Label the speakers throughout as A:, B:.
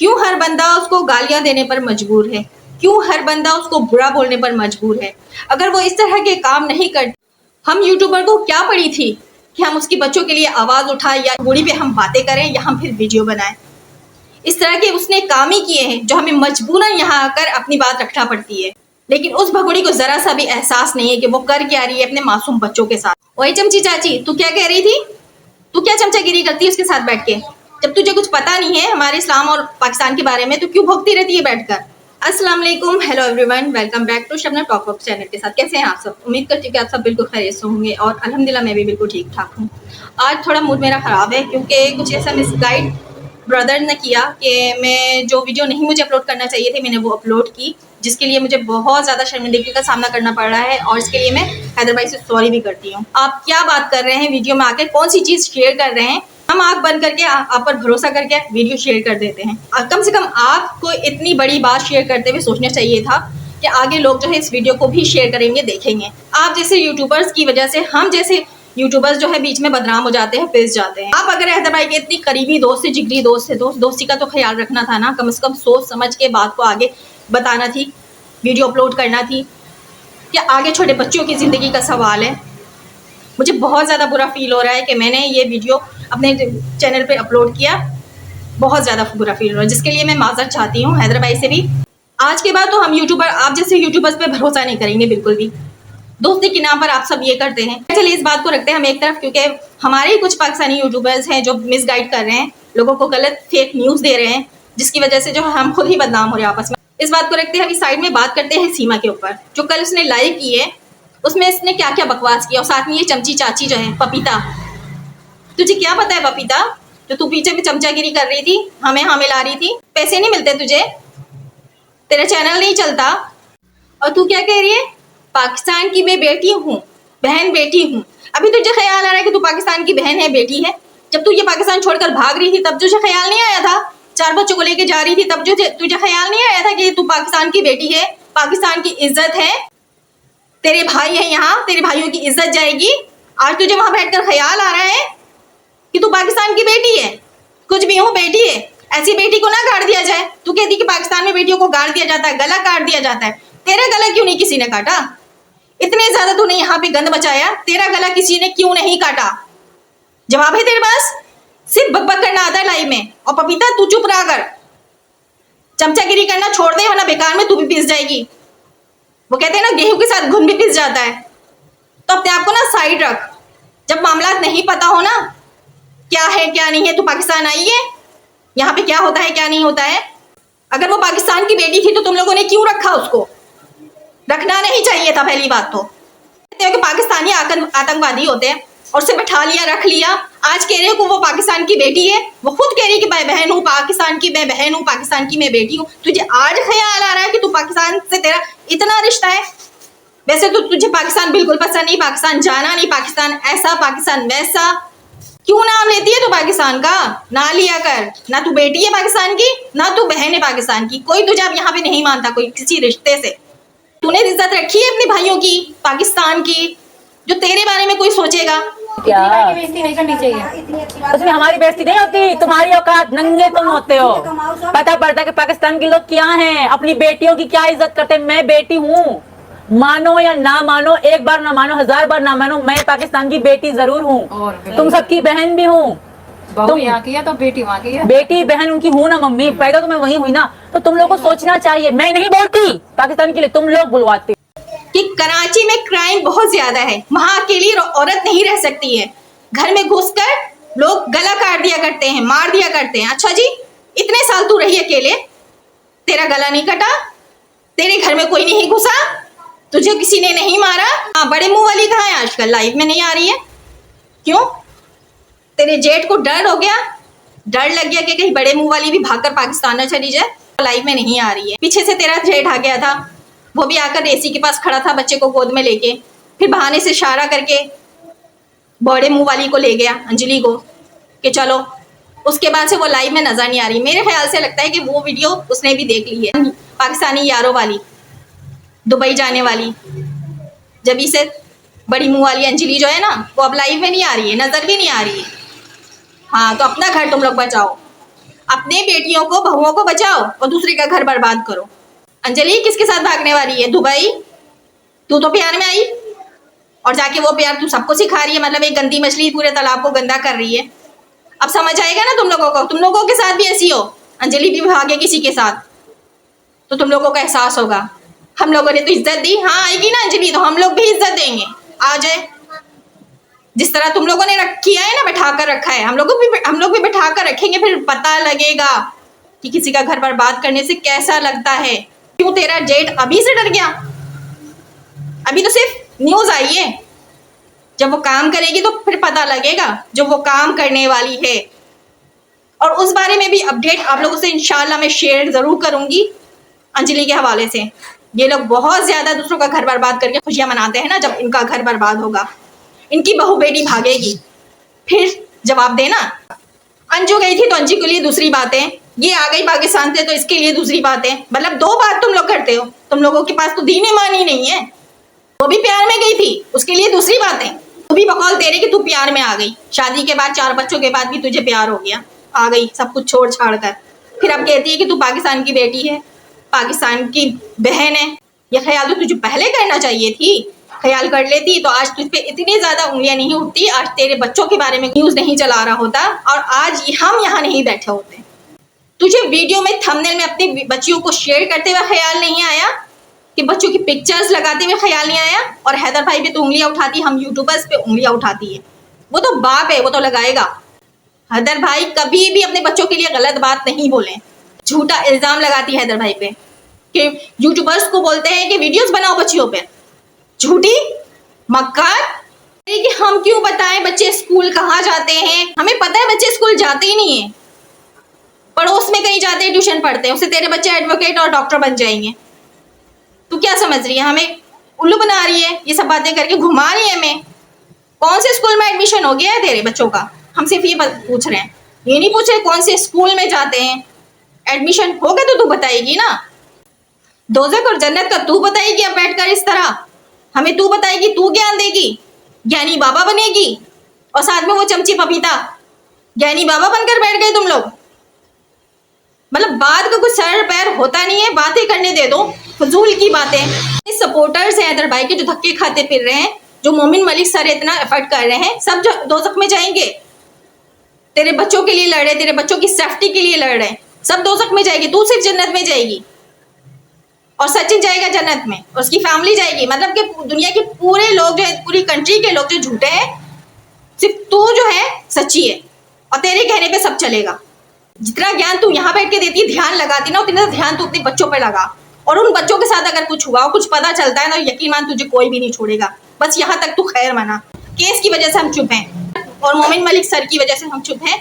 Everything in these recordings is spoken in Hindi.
A: क्यों हर बंदा उसको गालियां देने पर मजबूर है? क्यों हर बंदा उसको बुरा बोलने पर मजबूर है? अगर वो इस तरह के काम नहीं करती, हम यूट्यूबर को क्या पड़ी थी कि हम उसकी बच्चों के लिए आवाज उठाएं या बूढ़ी पे हम बातें करें या हम फिर वीडियो बनाएं? इस तरह के उसने काम ही किए हैं जो हमें मजबूरन यहाँ आकर अपनी बात रखना पड़ती है। लेकिन उस भगोड़ी को जरा सा भी एहसास नहीं है कि वो कर क्या रही है अपने मासूम बच्चों के साथ। ओए चमची चाची, तू क्या कह रही थी? तू क्या चमचागिरी करती है उसके साथ बैठ के? जब तुझे कुछ पता नहीं है हमारे इस्लाम और पाकिस्तान के बारे में तो क्यों भोगती रहती है बैठकर? अस्सलाम वालेकुम, hello everyone, welcome back to Shabnam talk box channel के साथ। कैसे हैं आप सब? उम्मीद करती हूँ कि आप सब बिल्कुल खैरियत से होंगे और अल्हम्दुलिल्लाह मैं भी बिल्कुल ठीक ठाक हूँ। आज थोड़ा मूड मेरा ख़राब है क्योंकि कुछ ऐसा मिसगाइड ब्रदर ने किया कि मैं जो वीडियो नहीं मुझे अपलोड करना चाहिए थे मैंने वो अपलोड की, जिसके लिए मुझे बहुत ज़्यादा शर्मिंदगी का सामना करना पड़ रहा है और इसके लिए मैं हैदर भाई से सॉरी भी करती हूँ। आप क्या बात कर रहे हैं वीडियो में आकर, कौन सी चीज़ शेयर कर रहे हैं? हम आँख बंद करके आप पर भरोसा करके वीडियो शेयर कर देते हैं। कम से कम आपको इतनी बड़ी बात शेयर करते हुए सोचना चाहिए था कि आगे लोग जो है इस वीडियो को भी शेयर करेंगे, देखेंगे। आप जैसे यूट्यूबर्स की वजह से हम जैसे यूट्यूबर्स जो है बीच में बदनाम हो जाते हैं, पिस जाते हैं। आप अगर हैदर भाई के इतनी करीबी दोस्त है, जिगरी दोस्त है, दोस्ती का तो ख्याल रखना था ना, कम से कम सोच समझ के बात को आगे बताना थी, वीडियो अपलोड करना थी। कि आगे छोटे बच्चों की ज़िंदगी का सवाल है। मुझे बहुत ज़्यादा बुरा फील हो रहा है कि मैंने ये वीडियो अपने चैनल पे अपलोड किया। बहुत ज़्यादा बुरा फील हो रहा है, जिसके लिए मैं माज़रत चाहती हूँ हैदर भाई से भी। आज के बाद तो हम यूट्यूबर, आप जैसे यूट्यूबर्स पे भरोसा नहीं करेंगे बिल्कुल भी। दोस्ती के नाम पर आप सब ये करते हैं। चलिए इस बात को रखते हैं हम एक तरफ, क्योंकि हमारे कुछ पाकिस्तानी यूट्यूबर्स हैं जो मिसगाइड कर रहे हैं, लोगों को गलत फेक न्यूज़ दे रहे हैं, जिसकी वजह से जो हम खुद ही बदनाम हो रहे हैं आपस में। इस बात को रखते हैं अभी साइड में, बात करते हैं सीमा के ऊपर। जो कल उसने लाइव की है उसमें इसने क्या क्या बकवास किया, और साथ में ये चमची चाची जो है पपीता, तुझे क्या पता है पपीता, जो तू पीछे में चमचागिरी कर रही थी, हमें ला रही थी, पैसे नहीं मिलते तुझे, तेरा चैनल नहीं चलता, और तू क्या कह रही है? पाकिस्तान की मैं बेटी हूँ, बहन बेटी हूँ। अभी तुझे ख्याल आ रहा है कि तू पाकिस्तान की बहन है, बेटी है? जब तू ये पाकिस्तान छोड़कर भाग रही थी तब तुझे ख्याल नहीं आया था? 4 बच्चों को लेके जा रही थी तब जो तुझे ख्याल नहीं आया था कि तू पाकिस्तान की बेटी है, पाकिस्तान की इज्जत है, तेरे भाई है यहाँ, तेरे भाइयों की इज्जत जाएगी। आज तुझे वहां बैठकर ख्याल आ रहा है कि तू पाकिस्तान की बेटी है? कुछ भी हो, बेटी है, ऐसी बेटी को ना गाड़ दिया जाए। तू कहती कि पाकिस्तान में बेटियों को गाड़ दिया जाता है, गला काट दिया जाता है। तेरा गला क्यों नहीं किसी ने काटा? इतने ज्यादा तूने यहाँ पे गंद मचाया, तेरा गला किसी ने क्यों नहीं काटा? जवाब है तेरे पास? सिर्फ बकबक करना आता है लाइव में। और पपीता तू चुप रहा कर, चमचागिरी करना छोड़ दे वरना बेकार में तू भी पिस जाएगी। वो कहते हैं ना गेहूं के साथ घुन भी पिस जाता है। तो अपने आप को ना साइड रख। जब मामला नहीं पता हो ना क्या है क्या नहीं है, तो पाकिस्तान आई है, यहाँ पे क्या होता है क्या नहीं होता है। अगर वो पाकिस्तान की बेटी थी तो तुम लोगों ने क्यों रखा? उसको रखना नहीं चाहिए था। पहली बात तो कहते हो कि पाकिस्तानी आतंकवादी होते हैं और उसे बैठा लिया, रख लिया। आज कह रहे हो कि वो पाकिस्तान की बेटी है, वो खुद कह रही है कि मैं बहन हूँ, पाकिस्तान की मैं बहन हूँ, पाकिस्तान की मैं बेटी हूँ। तुझे आज ख्याल आ रहा है कि तू पाकिस्तान से तेरा इतना रिश्ता है? वैसे तो तुझे पाकिस्तान बिल्कुल पसंद नहीं, पाकिस्तान जाना नहीं, पाकिस्तान ऐसा पाकिस्तान वैसा। क्यों नाम लेती है तू पाकिस्तान का? ना लिया कर। ना तू बेटी है पाकिस्तान की, ना तू बहन है पाकिस्तान की। कोई तुझे अब यहाँ पे नहीं मानता, कोई किसी रिश्ते से। तूने इज्जत रखी है अपने भाइयों की, पाकिस्तान की, जो तेरे बारे में कोई सोचेगा?
B: क्या बेइज्जती नहीं करनी चाहिए? उसमें हमारी बेइज्जती नहीं होती, तुम्हारी औकात, नंगे तुम होते हो। पता पड़ता है कि पाकिस्तान के लोग क्या हैं, अपनी बेटियों की क्या इज्जत करते हैं। मैं बेटी हूँ, मानो या ना मानो, एक बार ना मानो, 1000 बार ना मानो, मैं पाकिस्तान की बेटी जरूर हूँ। तुम सबकी बहन भी हूँ।
C: तुम यहाँ की है तो बेटी वहाँ की है।
B: बेटी बहन उनकी हूँ ना मम्मी, पैदा तो मैं वही हुई ना। तो तुम लोग को सोचना चाहिए। मैं नहीं बोलती पाकिस्तान के लिए, तुम लोग बुलवाते
A: कि कराची में क्राइम बहुत ज्यादा है, वहां अकेली औरत नहीं रह सकती है। घर में घुसकर लोग गला काट दिया करते हैं, मार दिया करते हैं। अच्छा जी, इतने साल तू रही अकेले, तेरा गला नहीं कटा? तेरे घर में कोई नहीं घुसा? तुझे किसी ने नहीं मारा? हाँ, बड़े मुंह वाली कहाँ है आजकल? लाइव में नहीं आ रही है क्यों? तेरे जेठ को डर हो गया, डर लग गया कि कहीं बड़े मुंह वाली भी भागकर पाकिस्तान न चली जाए, लाइव में नहीं आ रही है। पीछे से तेरा जेठ आ गया था, वो भी आकर एसी के पास खड़ा था बच्चे को गोद में लेके, फिर बहाने से इशारा करके बड़े मुंह वाली को ले गया, अंजलि को, कि चलो। उसके बाद से वो लाइव में नजर नहीं आ रही। मेरे ख्याल से लगता है कि वो वीडियो उसने भी देख ली है, पाकिस्तानी यारों वाली, दुबई जाने वाली। जब इसे बड़ी मुंह वाली अंजलि जो है ना, वो अब लाइव में नहीं आ रही है, नजर भी नहीं आ रही है। हाँ, तो अपना घर तुम लोग बचाओ। अपने बेटियों को, बहुओं को बचाओ और दूसरे का घर बर्बाद करो। अंजलि किसके साथ भागने वाली है? दुबई। तू तो प्यार में आई और जाके वो प्यार तू सबको सिखा रही है, मतलब एक गंदी मछली पूरे तालाब को गंदा कर रही है। अब समझ आएगा ना तुम लोगों को, तुम लोगों के साथ भी ऐसी हो, अंजलि भी भागे किसी के साथ तो तुम लोगों को एहसास होगा। हम लोगों ने तो इज्जत दी, हाँ आएगी ना अंजलि तो हम लोग भी इज्जत देंगे, आ जाए। जिस तरह तुम लोगों ने किया है ना, बैठा कर रखा है, हम लोग भी बैठा कर रखेंगे, फिर पता लगेगा कि किसी का घर बर्बाद करने से कैसा लगता है। क्यों तेरा जेठ अभी से डर गया? अभी तो सिर्फ न्यूज आई है, जब वो काम करेगी तो फिर पता लगेगा जो वो काम करने वाली है। और उस बारे में भी अपडेट आप लोगों से इंशाल्लाह मैं शेयर जरूर करूंगी अंजलि के हवाले से। ये लोग बहुत ज्यादा दूसरों का घर बर्बाद करके खुशियां मनाते हैं ना, जब इनका घर बर्बाद होगा, इनकी बहू बेटी भागेगी, फिर जवाब देना। अंजू गई थी तो अंजू के लिए दूसरी बातें, ये आ गई पाकिस्तान से तो इसके लिए दूसरी बातें। मतलब दो बात तुम लोग करते हो, तुम लोगों के पास तो दीन ईमान ही नहीं है। वो भी प्यार में गई थी, उसके लिए दूसरी बातें। तू भी बकौल दे रही कि तू प्यार में आ गई, शादी के बाद 4 बच्चों के बाद भी तुझे प्यार हो गया, आ गई सब कुछ छोड़ छाड़ कर। फिर अब कहती है कि तू पाकिस्तान की बेटी है, पाकिस्तान की बहन है। ये ख्याल तो तुझे पहले करना चाहिए थी, ख्याल कर लेती तो आज तुझ पे इतनी ज्यादा उंगलियां नहीं उठती, आज तेरे बच्चों के बारे में न्यूज नहीं चला रहा होता और आज हम यहाँ नहीं बैठे होते। तुझे वीडियो में थंबनेल में अपनी बच्चियों को शेयर करते हुए ख्याल नहीं आया, कि बच्चों की पिक्चर्स लगाते हुए ख्याल नहीं आया? और हैदर भाई पे तो उंगलियां उठाती, हम यूट्यूबर्स पे उंगलियां उठाती है। वो तो बाप है, वो तो लगाएगा। हैदर भाई कभी भी अपने बच्चों के लिए गलत बात नहीं बोले। झूठा इल्जाम लगाती है हैदर भाई पे कि यूट्यूबर्स को बोलते हैं कि वीडियोस बनाओ बच्चियों पे, झूठी मक्कार। कि हम क्यों बताएं बच्चे स्कूल कहाँ जाते हैं? हमें पता है बच्चे स्कूल जाते ही नहीं है, पड़ोस में कहीं जाते हैं, ट्यूशन पढ़ते हैं, उससे तेरे बच्चे एडवोकेट और डॉक्टर बन जाएंगे। तू क्या समझ रही है? हमें उल्लू बना रही है, ये सब बातें करके घुमा रही है हमें। कौन से स्कूल में एडमिशन हो गया है तेरे बच्चों का? हम सिर्फ ये पूछ रहे हैं, ये नहीं पूछ रहे कौन से स्कूल में जाते हैं। एडमिशन हो गया तो तू बताएगी ना, दोज़ख और जन्नत का तू बताएगी। अब बैठकर इस तरह हमें तू बताएगी, तू ज्ञान देगी, ज्ञानी बाबा बनेगी और साथ में वो चमची पपीता ज्ञानी बाबा बनकर बैठ गए तुम लोग। मतलब बात का कुछ सर पैर होता नहीं है, बातें करने दे दो, फजूल की बातें। सपोर्टर्स हैं हैदर भाई के जो धक्के खाते फिर रहे हैं, जो मोमिन मलिक सर इतना एफर्ट कर रहे हैं, सब दोज़ख में जाएंगे। तेरे बच्चों के लिए लड़ रहे, तेरे बच्चों की सेफ्टी के लिए लड़ रहे, सब दोज़ख में जाएगी, तू सिर्फ जन्नत में जाएगी। और सचिन जाएगा जन्नत में, और उसकी फैमिली जाएगी। मतलब कि दुनिया के पूरे लोग जो है, पूरी कंट्री के लोग जो झूठे हैं, सिर्फ तू जो है सच्ची है और तेरे कहने पे सब चलेगा। जितना ज्ञान तू यहाँ बैठ के देती है, ध्यान लगाती ना, उतना ध्यान तू अपने बच्चों पे लगा। और उन बच्चों के साथ अगर कुछ हुआ, कुछ पता चलता है ना, यकीन मान तुझे कोई भी नहीं छोड़ेगा। बस यहाँ तक तू खैर मना। केस की वजह से हम चुप हैं और मोमिन मलिक सर की वजह से हम चुप हैं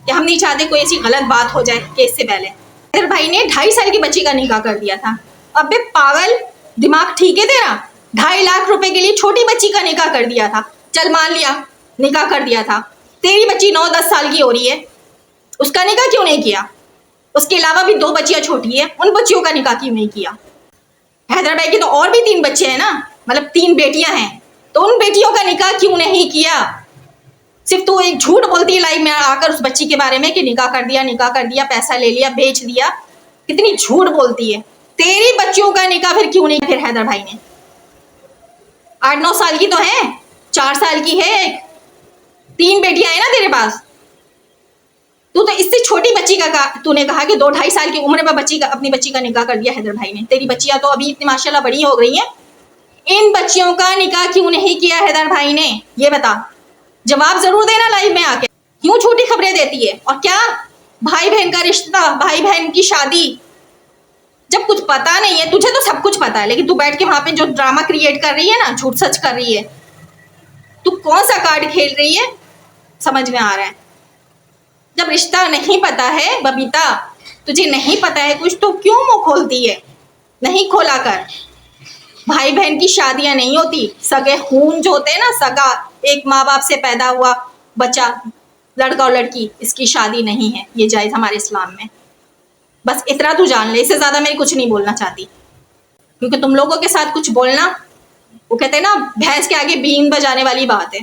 A: कि हम नहीं चाहते कोई ऐसी गलत बात हो जाए केस से पहले। हैदर भाई ने 2.5 साल की बच्ची का निकाह कर दिया था। अबे पागल, दिमाग ठीक है तेरा? 2.5 लाख रुपए के लिए छोटी बच्ची का निकाह कर दिया था। चल मान लिया निकाह कर दिया था, तेरी बच्ची 9-10 साल की हो रही है, उसका निकाह क्यों नहीं किया? उसके अलावा भी 2 बच्चियां छोटी है, उन बच्चियों का निकाह क्यों नहीं किया? हैदर भाई के तो और भी 3 बच्चे हैं ना, मतलब 3 बेटियां हैं, तो उन बेटियों का निकाह क्यों नहीं किया? सिर्फ तू एक झूठ बोलती है लाइव में आकर उस बच्ची के बारे में कि निकाह कर दिया, पैसा ले लिया, बेच दिया। कितनी झूठ बोलती है। तेरी बच्चियों का निकाह फिर क्यों नहीं? फिर हैदर भाई ने 8-9 साल की तो है, 4 साल की है, 3 बेटियां हैं ना तेरे पास। तू तो इससे छोटी बच्ची का तूने कहा कि 2-2.5 साल की उम्र में अपनी बच्ची का निकाह कर दिया हैदर भाई ने। तेरी बच्चियां तो अभी इतनी माशाल्लाह बड़ी हो गई हैं, इन बच्चियों का निकाह क्यों नहीं किया हैदर भाई ने? ये बता, जवाब जरूर देना लाइव में आके। क्यों झूठी खबरें देती है? और क्या भाई बहन का रिश्ता, भाई बहन की शादी, जब कुछ पता नहीं है? तुझे तो सब कुछ पता है, लेकिन तू बैठ के वहां पे जो ड्रामा क्रिएट कर रही है ना, झूठ सच कर रही है, तू कौन सा कार्ड खेल रही है समझ में आ रहा है? जब रिश्ता नहीं पता है बबीता, तुझे नहीं पता है कुछ, तो क्यों मुंह खोलती है? नहीं खोला कर। भाई बहन की शादियां नहीं होती, सगे खून जो होते हैं ना, सगा एक माँ बाप से पैदा हुआ बच्चा, लड़का और लड़की, इसकी शादी नहीं है, ये जायज हमारे इस्लाम में। बस इतना तू जान ले, इससे ज्यादा मैं कुछ नहीं बोलना चाहती, क्योंकि तुम लोगों के साथ कुछ बोलना, वो कहते हैं ना भैंस के आगे बीन बजाने वाली बात है।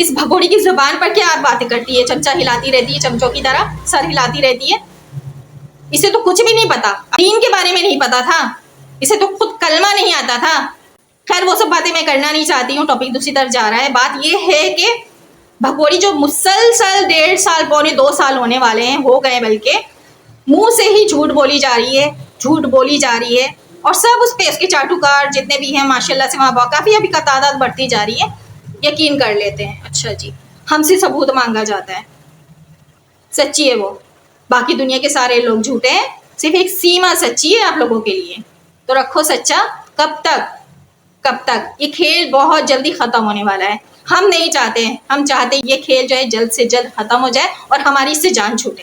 A: इस भगोड़ी की जुबान पर क्या बातें करती है? चमचा हिलाती रहती है, चमचों की तरह सर हिलाती रहती है। इसे तो कुछ भी नहीं पता, दीन के बारे में नहीं पता था, इसे तो खुद कलमा नहीं आता था। खैर वो सब बातें मैं करना नहीं चाहती हूँ, टॉपिक दूसरी तरफ जा रहा है। बात ये है कि भगोड़ी जो मुसलसल 1.5 साल, पौने 2 साल होने वाले हैं, हो गए बल्कि, मुंह से ही झूठ बोली जा रही है, झूठ बोली जा रही है, और सब उस पे उसके चाटुकार जितने भी हैं माशाल्लाह से वहाँ काफ़ी अभी का तादाद बढ़ती जा रही है, यकीन कर लेते हैं। अच्छा जी, हमसे सबूत मांगा जाता है, सच्ची है वो, बाकी दुनिया के सारे लोग झूठे हैं, सिर्फ एक सीमा सच्ची है आप लोगों के लिए, तो रखो सच्चा। कब तक, कब तक? ये खेल बहुत जल्दी ख़त्म होने वाला है। हम नहीं चाहते हैं, हम चाहते हैं ये खेल जो है जल्द से जल्द ख़त्म हो जाए और हमारी इससे जान छूटे।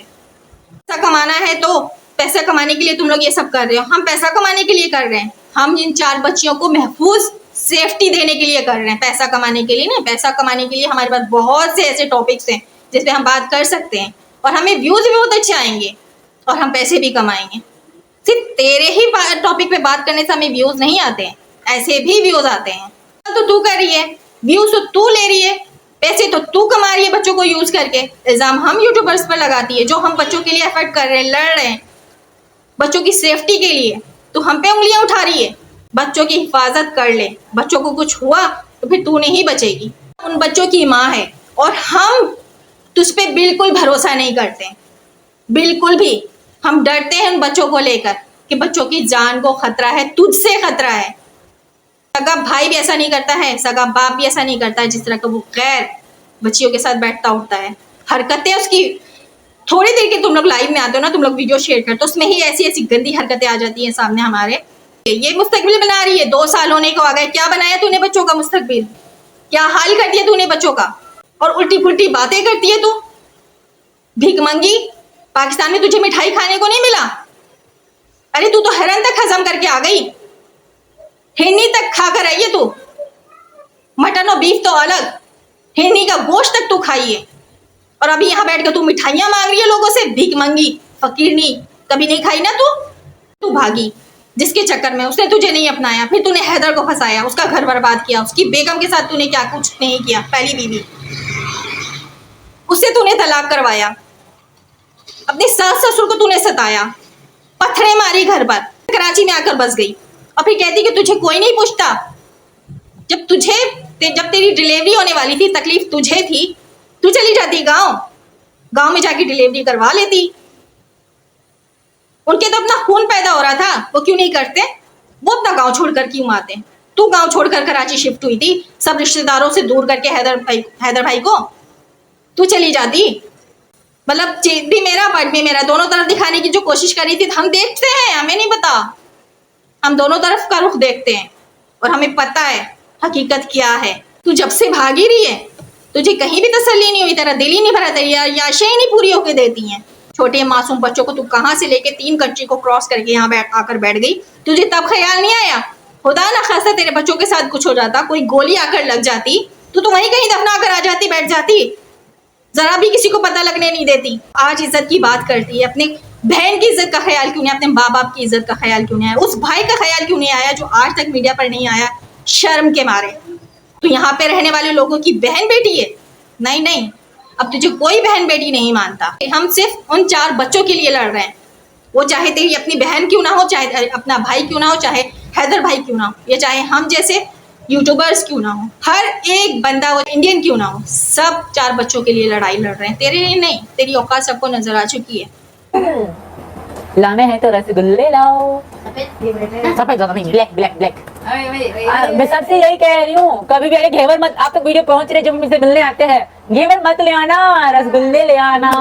A: पैसा कमाना है तो पैसा कमाने के लिए तुम लोग ये सब कर रहे हो, हम पैसा कमाने के लिए कर रहे हैं। हम इन 4 बच्चियों को महफूज सेफ्टी देने के लिए कर रहे हैं, पैसा कमाने के लिए नहीं। पैसा कमाने के लिए हमारे पास बहुत से ऐसे टॉपिक्स हैं जिस पे हम बात कर सकते हैं और हमें व्यूज़ भी बहुत अच्छे आएंगे और हम पैसे भी कमाएंगे। सिर्फ तेरे ही टॉपिक पे बात करने से हमें व्यूज़ नहीं आते हैं, ऐसे भी व्यूज़ आते हैं। तो तू कर रही है, व्यूज़ तो तू ले रही है, पैसे तो तू कमा रही है बच्चों को यूज़ करके। इल्ज़ाम हम यूट्यूबर्स पर लगाती है, जो हम बच्चों के लिए एफर्ट कर रहे हैं, लड़ रहे हैं बच्चों की सेफ्टी के लिए, तो हम पे उंगलियां उठा रही है। बच्चों की हिफाजत कर ले, बच्चों को कुछ हुआ तो फिर तू नहीं बचेगी। उन बच्चों की माँ है और हम तुझ पे बिल्कुल भरोसा नहीं करते, बिल्कुल भी। हम डरते हैं उन बच्चों को लेकर कि बच्चों की जान को खतरा है, तुझसे खतरा है। सगा भाई भी ऐसा नहीं करता है, सगा बाप भी ऐसा नहीं करता है जिस तरह का वो गैर बच्चियों के साथ बैठता उठता है। हरकतें उसकी, थोड़ी देर के तुम लोग लाइव में आते हो ना, तुम लोग वीडियो शेयर करते हो, उसमें ही ऐसी ऐसी गंदी हरकतें आ जाती हैं सामने हमारे। ये मुस्तकबिल बना रही है, 2 साल होने को आ गए, क्या बनाया तूने बच्चों का मुस्तकबिल? क्या हाल कर दिया तूने बच्चों का? और उल्टी पुल्टी बातें करती है तू, भीख मंगी। पाकिस्तान में तुझे मिठाई खाने को नहीं मिला? अरे तू तो हैरन तक हजम करके आ गई, हिन्नी तक खा कर आई है तू। मटन और बीफ तो अलग, हिन्नी का गोश्त तक तू खाई है, और अभी यहाँ बैठ कर तू मिठाइयाँ मांग रही है लोगों से, भीख मंगी फकीरनी। कभी नहीं खाई ना तू भागी जिसके चक्कर में उसने तुझे नहीं अपनाया, फिर तूने हैदर को फंसाया, उसका घर बर्बाद किया, उसकी बेगम के साथ तूने क्या कुछ नहीं किया, पहली बीवी, उससे तूने तलाक करवाया, अपने सास ससुर को तूने सताया, पत्थरें मारी घर पर, कराची में आकर बस गई, और फिर कहती कि तुझे कोई नहीं पूछता। जब तेरी डिलीवरी होने वाली थी, तकलीफ तुझे थी, तू चली जाती गांव में जाके डिलीवरी करवा लेती। उनके तो अपना खून पैदा हो रहा था, वो क्यों नहीं करते? वो अपना गांव छोड़कर क्यों आते? तू गांव छोड़कर कराची शिफ्ट हुई थी, सब रिश्तेदारों से दूर करके हैदर भाई को तू चली जाती। मतलब चेत भी मेरा, पट भी मेरा, दोनों तरफ दिखाने की जो कोशिश करी थी। हम देखते हैं, हमें नहीं पता, हम दोनों तरफ का रुख देखते हैं और हमें पता है हकीकत क्या है। तू जब से भागी रही है, तुझे कहीं भी तसल्ली नहीं हुई, तेरा दिल ही नहीं भरा, तेरी याशें ही नहीं पूरी होकर देती हैं। छोटे मासूम बच्चों को तू कहाँ से लेके 3 कंट्री को क्रॉस करके यहाँ आकर बैठ गई? तुझे तब ख्याल नहीं आया? खुदा ना खास्ता तेरे बच्चों के साथ कुछ हो जाता, कोई गोली आकर लग जाती, तो वहीं कहीं दफना कर आ जाती, बैठ जाती, जरा भी किसी को पता लगने नहीं देती। आज इज्जत की बात करती है, अपने बहन की इज्जत का ख्याल क्यों नहीं, अपने माँ बाप की इज्जत का ख्याल क्यों नहीं आया, उस भाई का ख्याल क्यों नहीं आया जो आज तक मीडिया पर नहीं आया शर्म के मारे? तो यहाँ पे रहने वाले लोगों की बहन बेटी है? नहीं, अब तुझे कोई बहन बेटी नहीं मानता। हम सिर्फ उन 4 बच्चों के लिए लड़ रहे हैं, वो चाहे तेरी अपनी बहन क्यों ना हो, चाहे अपना भाई क्यों ना हो, चाहे हैदर भाई क्यों ना हो, या चाहे हम जैसे यूट्यूबर्स क्यों ना हो, हर एक बंदा वो इंडियन क्यों ना हो, सब 4 बच्चों के लिए लड़ाई लड़ रहे हैं। तेरे लिए नहीं, तेरी औकात सबको नजर आ चुकी है।
B: लाने हैं तो रसगुल्ले लाओ। सफेद ब्लैक। मैं सबसे यही कह रही हूँ, कभी भी अरे घेवर मत, आप तक वीडियो पहुंच रहे जो मुझसे मिलने आते हैं, घेवर मत ले आना, रसगुल्ले ले आना।